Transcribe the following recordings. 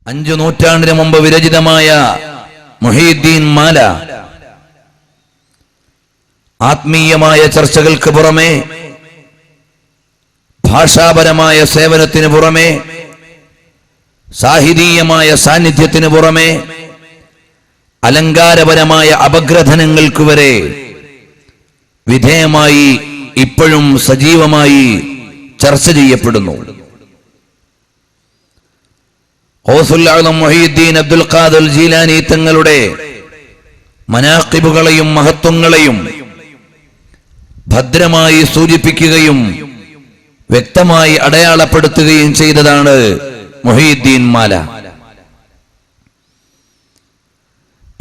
5 നൂറ്റാണ്ടിന് മുമ്പ് വിരചിതമായ മുഹീദ്ദീൻ മാല ആത്മീയമായ ചർച്ചകൾക്ക് പുറമെ ഭാഷാപരമായ സേവനത്തിന് പുറമെ സാഹിതീയമായ സാന്നിധ്യത്തിന് പുറമെ അലങ്കാരപരമായ അപഗ്രഥനങ്ങൾക്ക് വരെ വിധേയമായി ഇപ്പോഴും സജീവമായി ചർച്ച ചെയ്യപ്പെടുന്നു. ഗൗസുൽ ആലം മുഹീദ്ദീൻ അബ്ദുൽ ഖാദിർ ജീലാനി തങ്ങളുടെ മനാഖിബുകളെയും മഹത്വങ്ങളെയും ഭദ്രമായി സൂചിപ്പിക്കുകയും വ്യക്തമായി അടയാളപ്പെടുത്തുകയും ചെയ്തതാണ് മുഹീദ്ദീൻ മാല.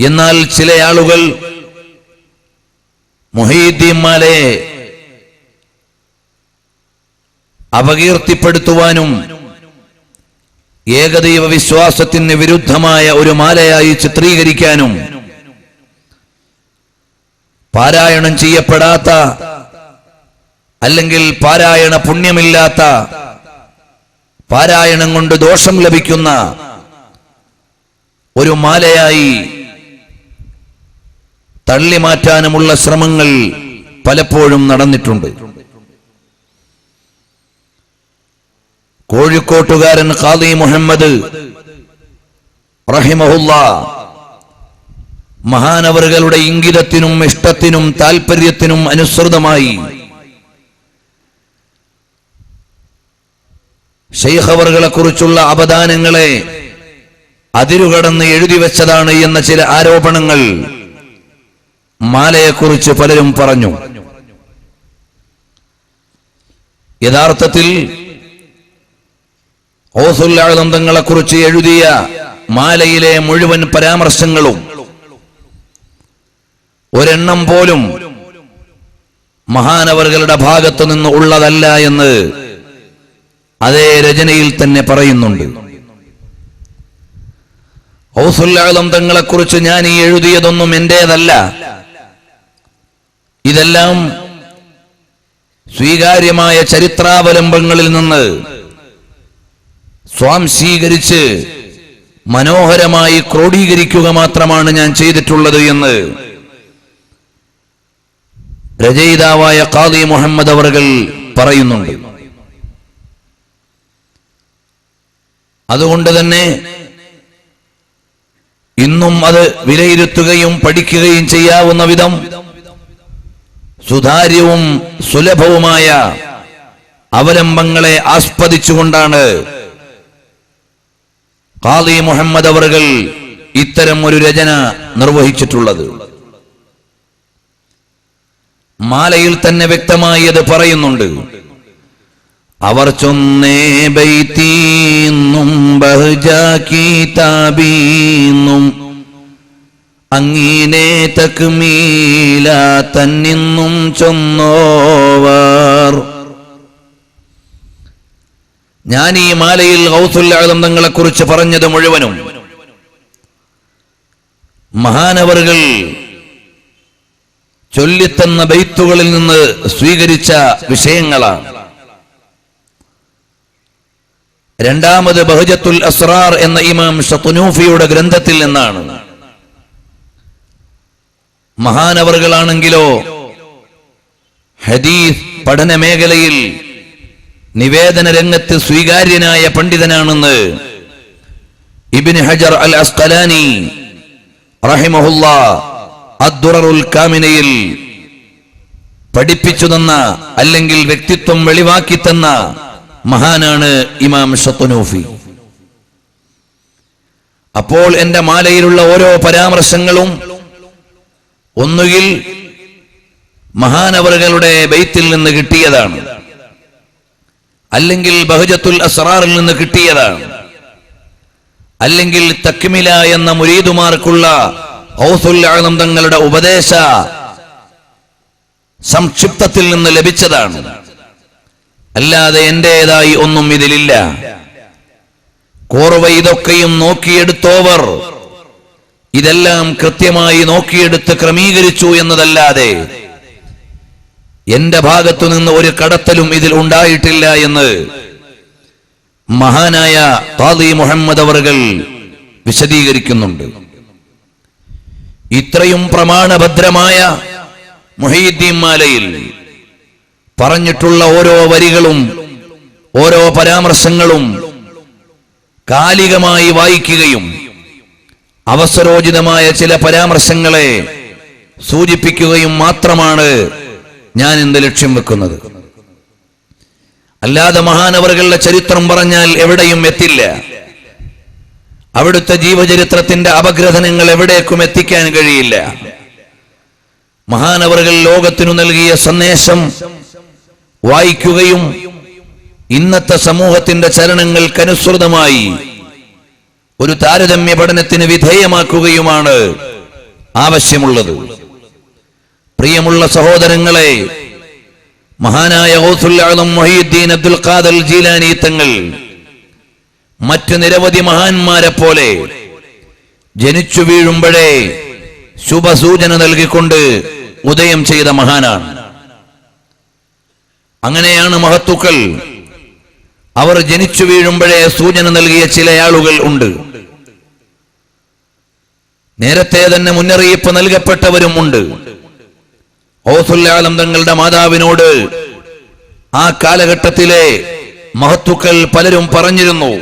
എന്നാൽ ചില ആളുകൾ മുഹീദ്ദീൻ മാലയെ അപകീർത്തിപ്പെടുത്തുവാനും ഏകദൈവ വിശ്വാസത്തിന് വിരുദ്ധമായ ഒരു മാലയായി ചിത്രീകരിക്കാനും പാരായണം ചെയ്യപ്പെടാത്ത അല്ലെങ്കിൽ പാരായണ പുണ്യമില്ലാത്ത, പാരായണം കൊണ്ട് ദോഷം ലഭിക്കുന്ന ഒരു മാലയായി തള്ളിമാറ്റാനുമുള്ള ശ്രമങ്ങൾ പലപ്പോഴും നടന്നിട്ടുണ്ട്. കോഴിക്കോട്ടുകാരൻ ഖാദി മുഹമ്മദ് റഹിമഹുല്ലാഹ് മഹാനവറുകളുടെ ഇംഗിതത്തിനും ഇഷ്ടത്തിനും താൽപര്യത്തിനും അനുസൃതമായി ശൈഖ് അവറുകളെ കുറിച്ചുള്ള അപദാനങ്ങളെ അതിരുകടന്ന് എഴുതി വെച്ചതാണ് എന്ന ചില ആരോപണങ്ങൾ മാലയെക്കുറിച്ച് പലരും പറഞ്ഞു. യഥാർത്ഥത്തിൽ ഗൗസുൽ ആലം തങ്ങളെ കുറിച്ച് എഴുതിയ മാലയിലെ മുഴുവൻ പരാമർശങ്ങളും ഒരെണ്ണം പോലും മഹാനവറുകളുടെ ഭാഗത്തു നിന്ന് ഉള്ളതല്ല എന്ന് അതേ രചനയിൽ തന്നെ പറയുന്നുണ്ട്. ഗൗസുൽ ആലം തങ്ങളെ കുറിച്ച് ഞാൻ ഈ എഴുതിയതൊന്നും എന്റേതല്ല, ഇതെല്ലാം സ്വീകാര്യമായ ചരിത്രാവലംബങ്ങളിൽ നിന്ന് സ്വാംശീകരിച്ച് മനോഹരമായി ക്രോഡീകരിക്കുക മാത്രമാണ് ഞാൻ ചെയ്തിട്ടുള്ളത് എന്ന് രചയിതാവായ ഖാദി മുഹമ്മദ് അവറുകൾ പറയുന്നുണ്ട്. അതുകൊണ്ട് തന്നെ ഇന്നും അത് വിലയിരുത്തുകയും പഠിക്കുകയും ചെയ്യാവുന്ന വിധം സുതാര്യവും സുലഭവുമായ അവലംബങ്ങളെ ആസ്പദിച്ചുകൊണ്ടാണ് ഖാദി മുഹമ്മദ് അവറുകൾ ഇത്തരം ഒരു രചന നിർവഹിച്ചിട്ടുള്ളത്. മാലയിൽ തന്നെ വ്യക്തമായി അത് പറയുന്നുണ്ട്. അവർ ചൊന്നേ ബൈത്തീന്നും ബഹ്ജാകീതാബീന്നും അങ്ങീനെ തക്മീല തന്നിന്നും ചൊന്നോവർ. ഞാൻ ഈ മാലയിൽ ഗൗസുൽ ആലം തങ്ങളെ കുറിച്ച് പറഞ്ഞത് മുഴുവനും മഹാനവറുകൾ ചൊല്ലിത്തന്ന ബൈത്തുകളിൽ നിന്ന് സ്വീകരിച്ച വിഷയങ്ങളാണ്. രണ്ടാമത് ബഹജത്തുൽ അസ്റാർ എന്ന ഇമാം ഷത്നൂഫിയുടെ ഗ്രന്ഥത്തിൽ നിന്നാണ്. മഹാനവറുകളാണെങ്കിലോ ഹദീസ് പഠന മേഖലയിൽ നിവേദന രംഗത്ത് സ്വീകാര്യനായ പണ്ഡിതനാണെന്ന് ഇബ്നു ഹജർ അൽ അസ്ഖലാനി റഹിമഹുല്ലാഹ് അദ്ദുററുൽ കാമിനയിൽ പഠിപ്പിച്ചു തന്ന അല്ലെങ്കിൽ വ്യക്തിത്വം വെളിവാക്കി തന്ന മഹാനാണ് ഇമാം ഷത്നൂഫി. അപ്പോൾ എന്റെ മാലയിലുള്ള ഓരോ പരാമർശങ്ങളും ഒന്നുകിൽ മഹാനവറുകളുടെ ബൈത്തിൽ നിന്ന് കിട്ടിയതാണ്, അല്ലെങ്കിൽ ബഹജത്തുൽ അസ്റാറിൽ നിന്ന് കിട്ടിയതാണ്, അല്ലെങ്കിൽ തക്മില എന്ന മുരീദുമാർക്കുള്ള ഗൗസുൽ ആലം തങ്ങളുടെ ഉപദേശ സംക്ഷിപ്തത്തിൽ നിന്ന് ലഭിച്ചതാണ്. അല്ലാതെ എന്റേതായി ഒന്നും ഇതിലില്ല. കോർവ ഇതൊക്കെയും നോക്കിയെടുത്തോവർ ഇതെല്ലാം കൃത്യമായി നോക്കിയെടുത്ത് ക്രമീകരിച്ചു എന്നതല്ലാതെ എന്റെ ഭാഗത്തു നിന്ന് ഒരു കടത്തലും ഇതിൽ ഉണ്ടായിട്ടില്ല എന്ന് മഹാനായ ഖാദി മുഹമ്മദ് അവറുകൾ വിശദീകരിക്കുന്നുണ്ട്. ഇത്രയും പ്രമാണഭദ്രമായ മുഹീദ്ദീൻ മാലയിൽ പറഞ്ഞിട്ടുള്ള ഓരോ വരികളും ഓരോ പരാമർശങ്ങളും കാലികമായി വായിക്കുകയും അവസരോചിതമായ ചില പരാമർശങ്ങളെ സൂചിപ്പിക്കുകയും മാത്രമാണ് ഞാൻ ഇന്ന് ലക്ഷ്യം വെക്കുന്നത്. അല്ലാതെ മഹാനവറുകളുടെ ചരിത്രം പറഞ്ഞാൽ എവിടെയും എത്തില്ല. അവിടുത്തെ ജീവചരിത്രത്തിന്റെ അപഗ്രഥനങ്ങൾ എവിടേക്കും എത്തിക്കാൻ കഴിയില്ല. മഹാനവറുകൾ ലോകത്തിനു നൽകിയ സന്ദേശം വായിക്കുകയും ഇന്നത്തെ സമൂഹത്തിന്റെ ചലനങ്ങൾക്കനുസൃതമായി ഒരു താരതമ്യ പഠനത്തിന് വിധേയമാക്കുകയുമാണ് ആവശ്യമുള്ളത്. പ്രിയമുള്ള സഹോദരങ്ങളെ, മഹാനായ ഗൗസുൽ ആലം മുഹീദ്ദീൻ അബ്ദുൽ ഖാദിർ ജീലാനി തങ്ങൾ മറ്റ് നിരവധി മഹാന്മാരെ പോലെ ജനിച്ചു വീഴുമ്പോഴേ ശുഭസൂചന നൽകിക്കൊണ്ട് ഉദയം ചെയ്ത മഹാനാണ്. അങ്ങനെയാണ് മഹത്തുക്കൾ. അവർ ജനിച്ചു വീഴുമ്പോഴേ സൂചന നൽകിയ ചില ആളുകൾ ഉണ്ട്. നേരത്തെ തന്നെ മുന്നറിയിപ്പ് നൽകപ്പെട്ടവരും ഉണ്ട്. ഗൗസുൽ ആലം തങ്ങളുടെ മാതാവിനോട് ആ കാലഘട്ടത്തിലെ മഹത്തുക്കൾ പലരും പറഞ്ഞിരുന്നു,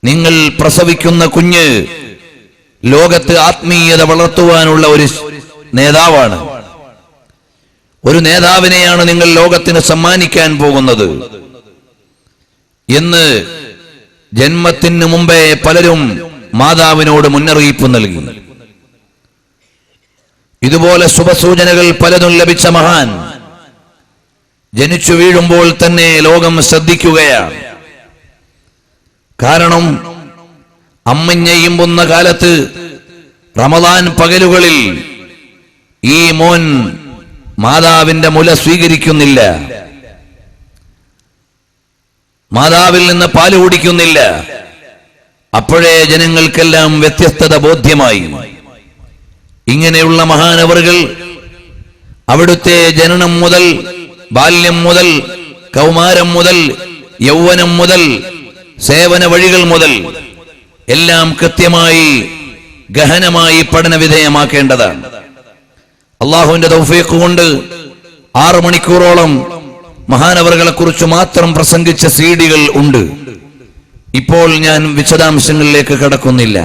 നിങ്ങൾ പ്രസവിക്കുന്ന കുഞ്ഞ് ലോകത്ത് ആത്മീയത വളർത്തുവാനുള്ള ഒരു നേതാവാണ്. ഒരു നേതാവിനെയാണ് നിങ്ങൾ ലോകത്തിന് സമ്മാനിക്കാൻ പോകുന്നത് എന്ന് ജന്മത്തിന് മുമ്പേ പലരും മാതാവിനോട് മുന്നറിയിപ്പ് നൽകി. ഇതുപോലെ ശുഭസൂചനകൾ പലതും ലഭിച്ച മഹാൻ ജനിച്ചു വീഴുമ്പോൾ തന്നെ ലോകം ശ്രദ്ധിക്കുകയാണ്. കാരണം അമ്മഞ്ഞെയ്യുമ്പുന്ന കാലത്ത് റമദാൻ പകലുകളിൽ ഈ മോൻ മാതാവിന്റെ മുല സ്വീകരിക്കുന്നില്ല, മാതാവിൽ നിന്ന് പാല് കുടിക്കുന്നില്ല. അപ്പോഴേ ജനങ്ങൾക്കെല്ലാം വ്യത്യസ്തത ബോധ്യമായി. ഇങ്ങനെയുള്ള മഹാനവറുകൾ അവിടുത്തെ ജനനം മുതൽ, ബാല്യം മുതൽ, കൗമാരം മുതൽ, യൗവനം മുതൽ, സേവന വഴികൾ മുതൽ എല്ലാം കൃത്യമായി ഗഹനമായി പഠന വിധേയമാക്കേണ്ടതാണ്. അള്ളാഹുവിന്റെ തൗഫീഖ് കൊണ്ട് 6 മണിക്കൂറോളം മഹാനവറുകളെ കുറിച്ച് മാത്രം പ്രസംഗിച്ച സീഡികൾ ഉണ്ട്. ഇപ്പോൾ ഞാൻ വിശദാംശങ്ങളിലേക്ക് കടക്കുന്നില്ല.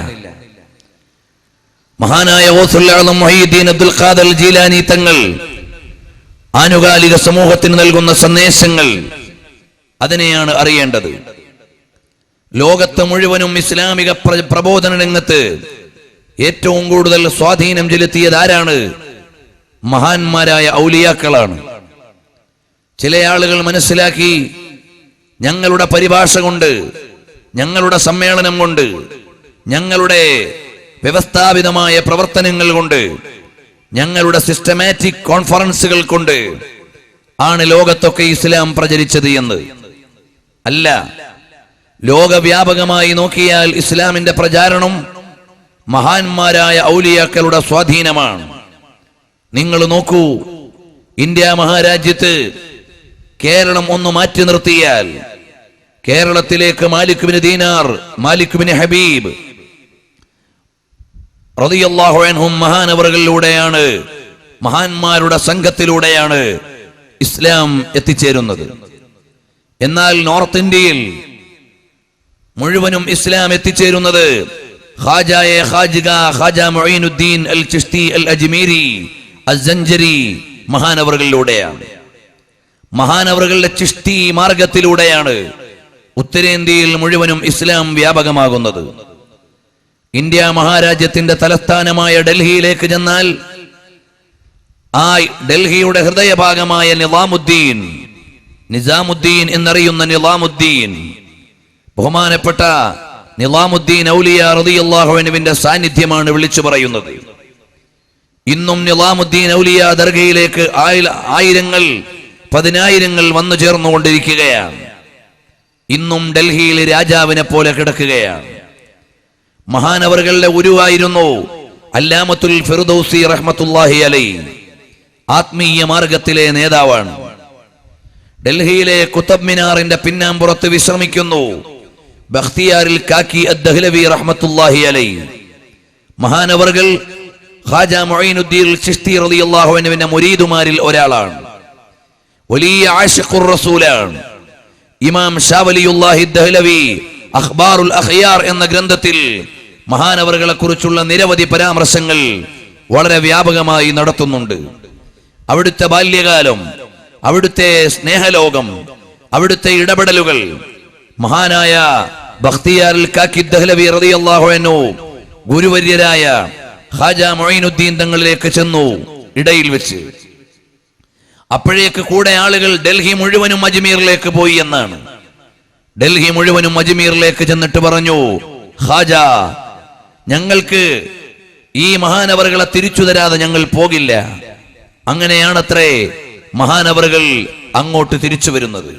മഹാനായ ഗൗസുൽ ആലം മുഹീദ്ദീൻ അബ്ദുൽ ഖാദിർ ജീലാനി തങ്ങൾ ആനുകാലിക സമൂഹത്തിന് നൽകുന്ന സന്ദേശങ്ങൾ, അതിനെയാണ് അറിയേണ്ടത്. ലോകത്ത് മുഴുവനും ഇസ്ലാമിക പ്രബോധന രംഗത്ത് ഏറ്റവും കൂടുതൽ സ്വാധീനം ചെലുത്തിയത് ആരാണ്? മഹാന്മാരായ ഔലിയാക്കളാണ്. ചില ആളുകൾ മനസ്സിലാക്കി, ഞങ്ങളുടെ പരിഭാഷ കൊണ്ട്, ഞങ്ങളുടെ സമ്മേളനം കൊണ്ട്, ഞങ്ങളുടെ വ്യവസ്ഥാപിതമായ പ്രവർത്തനങ്ങൾ കൊണ്ട്, ഞങ്ങളുടെ സിസ്റ്റമാറ്റിക് കോൺഫറൻസുകൾ കൊണ്ട് ആണ് ലോകത്തൊക്കെ ഇസ്ലാം പ്രചരിച്ചത് എന്ന്. അല്ല, ലോകവ്യാപകമായി നോക്കിയാൽ ഇസ്ലാമിന്റെ പ്രചാരണം മഹാന്മാരായ ഔലിയാക്കളുടെ സ്വാധീനമാണ്. നിങ്ങൾ നോക്കൂ, ഇന്ത്യ മഹാരാജ്യത്ത് കേരളം ഒന്ന് മാറ്റി നിർത്തിയാൽ കേരളത്തിലേക്ക് Malik bin Dinar, Malik bin Habib റളിയല്ലാഹു അൻഹും മഹാനവറുകളിലൂടെയാണ്, മഹാന്മാരുടെ സംഘത്തിലൂടെയാണ് ഇസ്ലാം എത്തിച്ചേരുന്നത്. എന്നാൽ നോർത്ത് ഇന്ത്യയിൽ മുഴുവനും ഇസ്ലാം എത്തിച്ചേരുന്നത് ഖാജ മുഈനുദ്ദീൻ അൽ ചിശ്തി അൽ അജ്മീരി അസ്സഞ്ചരി മഹാനവറുകളിലൂടെയാണ്. മഹാനവറുകളുടെ ചിശ്തി മാർഗത്തിലൂടെയാണ് ഉത്തരേന്ത്യയിൽ മുഴുവനും ഇസ്ലാം വ്യാപകമാകുന്നത്. ഇന്ത്യ മഹാരാജ്യത്തിന്റെ തലസ്ഥാനമായ ഡൽഹിയിലേക്ക് ചെന്നാൽ ആ ഡൽഹിയുടെ ഹൃദയഭാഗമായ നിസാമുദ്ദീൻ എന്നറിയുന്ന നിസാമുദ്ദീൻ, ബഹുമാനപ്പെട്ട നിസാമുദ്ദീൻ ഔലിയ റളിയല്ലാഹു അൻഹുവിന്റെ സാന്നിധ്യമാണ് വിളിച്ചു പറയുന്നത്. ഇന്നും നിസാമുദ്ദീൻ ഔലിയ ദർഗയിലേക്ക് ആയിരങ്ങൾ, പതിനായിരങ്ങൾ വന്നു ചേർന്നുകൊണ്ടിരിക്കുകയാണ്. ഇന്നും ഡൽഹിയിൽ രാജാവിനെ പോലെ കിടക്കുകയാണ്. മഹാനവറുകളുടെ ഉരുവായിരുന്നു അല്ലാമത്തുൽ ഫിർദൗസി റഹ്മത്തുള്ളാഹി അലൈഹി. ആത്മീയ മാർഗത്തിലെ നേതാവാണ്. ഡൽഹിയിലെ കുത്തബ് മിനാറിന്റെ പിന്നാമ്പുറത്ത് വിശ്രമിക്കുന്നു ബഖ്തിയാരിൽ കാക്കി അദ്ദഹ്ലവി റഹ്മത്തുള്ളാഹി അലൈഹി. മഹാനവർകൾ ഖാജ മുഈനുദ്ദീൻ ചിശ്തി റളിയല്ലാഹു അൻഹുവിന്റെ മുരീദുമാരിൽ ഒരാളാണ്. വലിയ ആശിഖുർ റസൂലാണ്. ഇമാം ഷാവലിയുല്ലാഹി ദഹ്ലവി അഖ്ബാറുൽ അഖ്യാർ എന്ന ഗ്രന്ഥത്തിൽ മഹാനവറുകളെ കുറിച്ചുള്ള നിരവധി പരാമർശങ്ങൾ വളരെ വ്യാപകമായി നടത്തുന്നുണ്ട്. അവിടുത്തെ ബാല്യകാലം, അവിടുത്തെ സ്നേഹലോകം, അവിടുത്തെ ഇടപെടലുകൾ മഹാനായ ബഖ്തിയാരിൽ കാക്കി ദഹ്ലവി റളിയല്ലാഹു അൻഹു ഗുരുവര്യരായ ഖാജ മുഈനുദ്ദീൻ തങ്ങളിലേക്ക് ചെന്നു ഇടയിൽ വെച്ച്. അപ്പോഴേക്ക് കൂടെ ആളുകൾ ഡൽഹി മുഴുവനും അജ്മീറിലേക്ക് പോയി എന്നാണ്. ഡൽഹി മുഴുവനും അജ്മീറിലേക്ക് ചെന്നിട്ട് പറഞ്ഞു, ഖാജ, ഞങ്ങൾക്ക് ഈ മഹാനവറുകളെ തിരിച്ചു തരാതെ ഞങ്ങൾ പോകില്ല. അങ്ങനെയാണത്രേ മഹാനവറുകൾ അങ്ങോട്ട് തിരിച്ചു വരുന്നത്,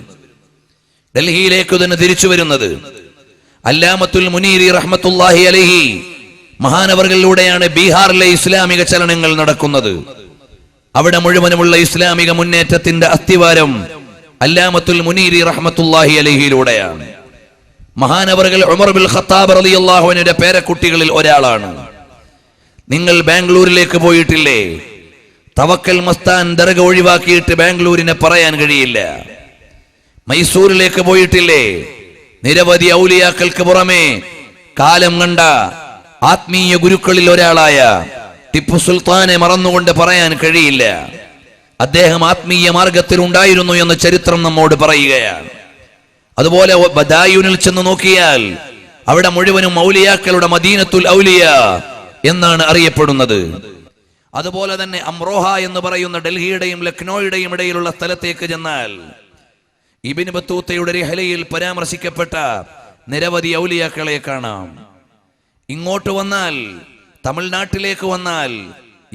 ഡൽഹിയിലേക്ക് തന്നെ തിരിച്ചു വരുന്നത്. അല്ലാമത്തുൽ മുനീരി റഹ്മത്തുള്ളാഹി അലൈഹി മഹാനവറുകളിലൂടെയാണ് ബീഹാറിലെ ഇസ്ലാമിക ചലനങ്ങൾ നടക്കുന്നത്. അവിടെ മുഴുവനുമുള്ള ഇസ്ലാമിക മുന്നേറ്റത്തിന്റെ അസ്ഥിവാരം അല്ലാമത്തുൽ മുനീരി റഹ്മത്തുള്ളാഹി അലൈഹിയിലൂടെയാണ്. മഹാനവറുകൾ ഉമർ ബിൻ ഖത്താബ് റളിയല്ലാഹു അൻഹുവിന്റെ പേരക്കുട്ടികളിൽ ഒരാളാണ്. നിങ്ങൾ ബാംഗ്ലൂരിലേക്ക് പോയിട്ടില്ലേ? തവക്കൽ മസ്താൻ ദർഗ ഒഴിവാക്കിയിട്ട് ബാംഗ്ലൂരിനെ പറയാൻ കഴിയില്ല. മൈസൂരിലേക്ക് പോയിട്ടില്ലേ? നിരവധി ഔലിയാക്കൾക്ക് പുറമെ കാലം കണ്ട ആത്മീയ ഗുരുക്കളിൽ ഒരാളായ ടിപ്പു സുൽത്താനെ മറന്നുകൊണ്ട് പറയാൻ കഴിയില്ല. അദ്ദേഹം ആത്മീയ മാർഗത്തിൽ ഉണ്ടായിരുന്നു എന്ന് ചരിത്രം നമ്മോട് പറയുകയാണ്. അതുപോലെ ബദായൂനിൽ ചെന്ന് നോക്കിയാൽ അവിടെ മുഴുവനും ഔലിയാക്കളുടെ മദീനത്തുൽ ഔലിയ എന്നാണ് അറിയപ്പെടുന്നത്. അതുപോലെ തന്നെ അംറോഹ എന്ന് പറയുന്ന ഡൽഹിയുടെയും ലക്നോയുടെയും ഇടയിലുള്ള സ്ഥലത്തേക്ക് ചെന്നാൽ ഇബ്നു ബത്തൂത്തയുടെ റിഹലയിൽ പരാമർശിക്കപ്പെട്ട നിരവധി ഔലിയാക്കളെ കാണാം. ഇങ്ങോട്ട് വന്നാൽ, തമിഴ്നാട്ടിലേക്ക് വന്നാൽ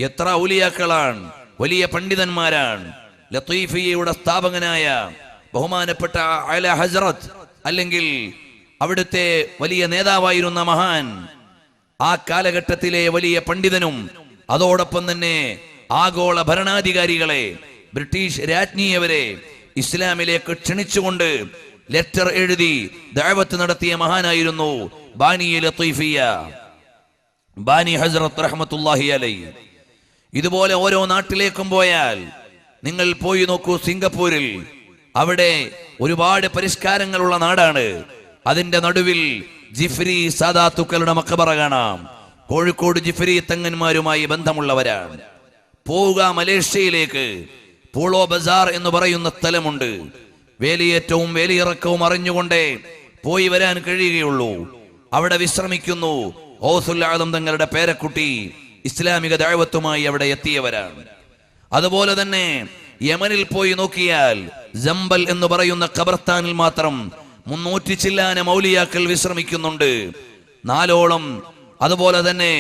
എത്ര ഔലിയാക്കളാണ്, വലിയ പണ്ഡിതന്മാരാണ്. ലത്തീഫിയയുടെ സ്ഥാപകനായ ബഹുമാനപ്പെട്ട അല ഹസ്രത്ത്, അല്ലെങ്കിൽ അവിടുത്തെ വലിയ നേതാവായിരുന്ന മഹാൻ, ആ കാലഘട്ടത്തിലെ വലിയ പണ്ഡിതനും അതോടൊപ്പം തന്നെ ആഗോള ഭരണാധികാരികളെ, ബ്രിട്ടീഷ് രാജ്ഞിയവരെ ഇസ്ലാമിലേക്ക് ക്ഷണിച്ചുകൊണ്ട് ലെറ്റർ എഴുതി ദഅവത്ത് നടത്തിയ മഹാനായിരുന്നു ബാനി ലത്തീഫിയ, ബാനി ഹസ്രത്ത് റഹ്മത്തുള്ളാഹി അലൈഹി. ഇതുപോലെ ഓരോ നാട്ടിലേക്കും പോയാൽ, നിങ്ങൾ പോയി നോക്കൂ സിംഗപ്പൂരിൽ, അവിടെ ഒരുപാട് പരിഷ്കാരങ്ങളുള്ള നാടാണ്. അതിന്റെ നടുവിൽ ജിഫ്രി സാദാത്തുക്കളുടെ മഖബറ കാണാം. കോഴിക്കോട് ജിഫ്രി തങ്ങന്മാരുമായി ബന്ധമുള്ളവരാണ്. പോവുക മലേഷ്യയിലേക്ക്, പൂളോ ബസാർ എന്ന് പറയുന്ന സ്ഥലമുണ്ട്. വേലിയേറ്റവും വേലിയിറക്കവും അറിഞ്ഞുകൊണ്ടേ പോയി വരാൻ കഴിയുകയുള്ളൂ. അവിടെ വിശ്രമിക്കുന്നു ഗൗസുൽ ആദം തങ്ങളുടെ പേരക്കുട്ടി ഇസ്ലാമിക ദഅവത്തുമായി അവിടെ എത്തിയവരാണ്. അതുപോലെ തന്നെ യമനിൽ പോയി നോക്കിയാൽ ജംബൽ എന്ന് പറയുന്ന ഖബർസ്ഥാനിൽ മാത്രം 300 ചില്ലാന മൗലിയാക്കൾ വിശ്രമിക്കുന്നുണ്ട്, 4ഓളം. അതുപോലെ തന്നെ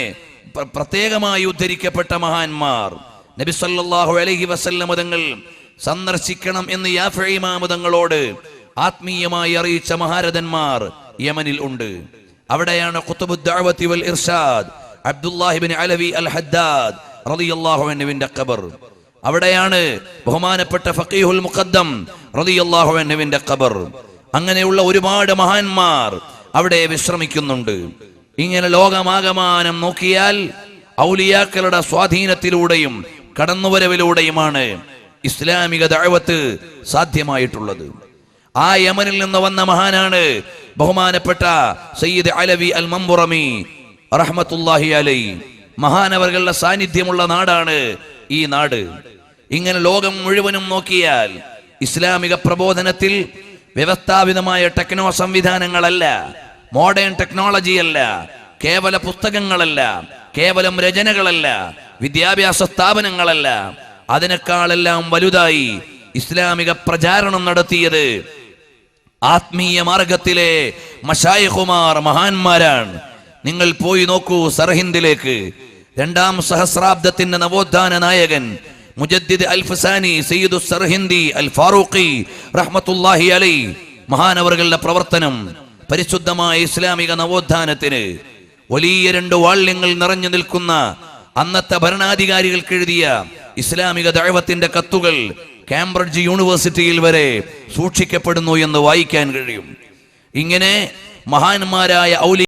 പ്രത്യേകമായി ഉദ്ധരിക്കപ്പെട്ട മഹാന്മാർ, നബി സല്ലല്ലാഹു അലൈഹി വസല്ലം തങ്ങൾ സന്ദർശിക്കണം എന്ന് യാഫി ഇമാം തങ്ങളോട് ആത്മീയമായി അറിയിച്ച മഹാരഥന്മാർ യമനിൽ ഉണ്ട്. അവിടെയാണ് ഖുതുബുദ് ദഅവത്തി വൽ ഇർഷാദ് അബ്ദുല്ലാഹി ഇബ്നു അലവി അൽ ഹദ്ദാദ് റളിയല്ലാഹു അൻഹുവിന്റെ ഖബർ. അവിടെയാണ് ബഹുമാനപ്പെട്ട ഫഖീഹുൽ മുഖദ്ദം റളിയല്ലാഹു അൻഹുവിന്റെ ഖബർ. അങ്ങനെയുള്ള ഒരുപാട് മഹാന്മാർ അവിടെ വിശ്രമിക്കുന്നുണ്ട്. ഇങ്ങനെ ലോകമാകമാനം നോക്കിയാൽ ഔലിയാക്കളുടെ സ്വാധീനത്തിലൂടെയും കടന്നുവരവിലൂടെയുമാണ് ഇസ്ലാമിക ദഅവത്ത് സാധ്യമായിട്ടുള്ളത്. ആ യമനിൽ നിന്ന് വന്ന മഹാനാണ് ബഹുമാനപ്പെട്ട സയ്യിദ് അലവി അൽ മംബുറമി റഹ്മത്തുള്ളാഹി അലൈഹി. മഹാനവറുകളുടെ സാന്നിധ്യമുള്ള നാടാണ് ഈ നാട്. ഇങ്ങനെ ലോകം മുഴുവനും നോക്കിയാൽ ഇസ്ലാമിക പ്രബോധനത്തിൽ വ്യവസ്ഥാപിതമായ ടെക്നോ സംവിധാനങ്ങളല്ല, മോഡേൺ ടെക്നോളജി അല്ല, കേവല പുസ്തകങ്ങളല്ല, കേവലം രചനകളല്ല, വിദ്യാഭ്യാസ സ്ഥാപനങ്ങളല്ല, അതിനേക്കാളെല്ലാം വലുതായി ഇസ്ലാമിക പ്രചാരണം നടത്തിയത് ആത്മീയ മാർഗത്തിലെ മശായിഖുമാർ, മഹാന്മാരാണ്. നിങ്ങൾ പോയി നോക്കൂ സർഹിന്ദിലേക്ക്. 2ാം സഹസ്രാബ്ദത്തിന്റെ നവോത്ഥാന നായകൻ മുജദ്ദിദ് അൽ ഫസാനി സയ്യിദു സർഹിന്ദി അൽ ഫാറൂഖി റഹ്മത്തുള്ളാഹി അലൈഹി മഹാനവറുകളുടെ പ്രവർത്തനം പരിശുദ്ധമായ ഇസ്ലാമിക നവോത്ഥാനത്തിന് വലിയ 2 വാള്യങ്ങൾ നിറഞ്ഞു നിൽക്കുന്ന അന്നത്തെ ഭരണാധികാരികൾക്ക് എഴുതിയ ഇസ്ലാമിക ദഅവത്തിന്റെ കത്തുകൾ കാംബ്രിഡ്ജ് യൂണിവേഴ്സിറ്റിയിൽ വരെ സൂക്ഷിക്കപ്പെടുന്നു എന്ന് വായിക്കാൻ കഴിയും. ഇങ്ങനെ മഹാന്മാരായ ഔലിയ